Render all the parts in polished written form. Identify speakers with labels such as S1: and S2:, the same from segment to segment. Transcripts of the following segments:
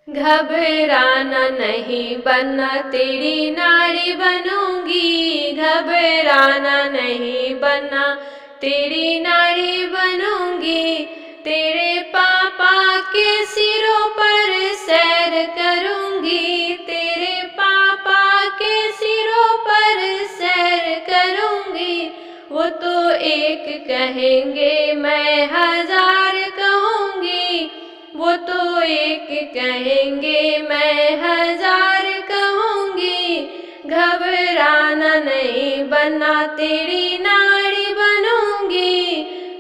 S1: घबराना नहीं, बनना तेरी नारी बनूंगी। घबराना नहीं, बनना तेरी नारी बनूंगी। तेरे पापा के सिरों पर सैर करूंगी। तेरे पापा के सिरों पर सैर करूंगी। वो तो एक कहेंगे, मैं हजार कहूंगी। वो तो एक कहेंगे, मैं हजार कहूंगी। घबराना नहीं, बनना तेरी नारी बनूंगी।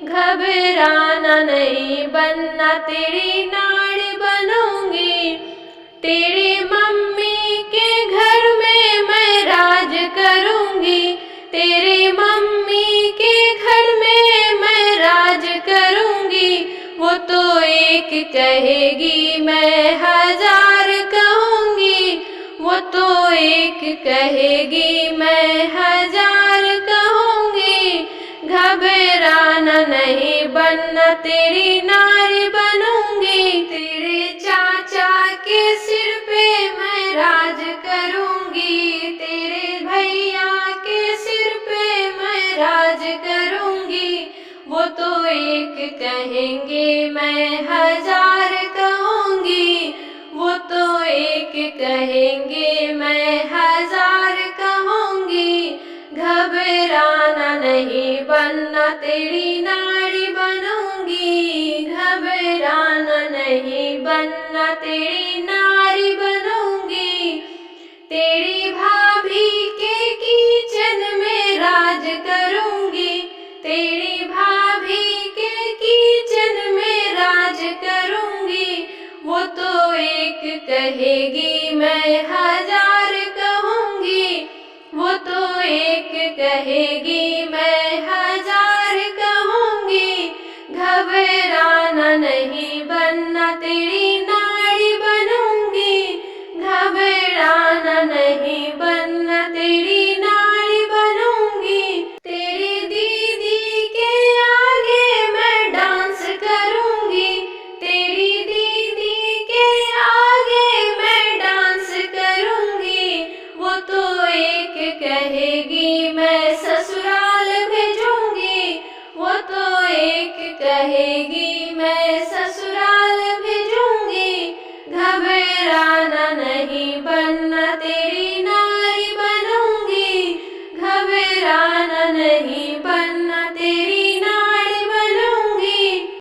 S1: घबराना नहीं, बनना तेरी नारी बनूंगी। तेरी मम्मी के घर में मैं राज करूंगी। तेरी मम्मी के घर में मैं राज करूंगी। वो तो एक कहेगी, मैं हजार कहूंगी। वो तो एक कहेगी, मैं हजार कहूंगी। घबराना नहीं, बनना तेरी नारी बनूंगी। तेरे चाचा के सिर पे मैं राज करूंगी। तेरे भैया के सिर पे मैं राज करूंगी। वो तो एक कहेंगे, मैं हजार कहूंगी। वो तो एक कहेंगे, मैं हजार कहूंगी। घबराना नहीं, बनना तेरी नारी बनूंगी। घबराना नहीं, बनना तेरी नारी बनूंगी। तेरी भाभी के किचन में राज करूंगी। तेरी भाभी के किचन में राज करूंगी। वो तो एक कहेगी, मैं हजार कहूंगी। वो तो एक कहेगी, मैं हजार कहूंगी। घबराना नहीं, बनना तेरी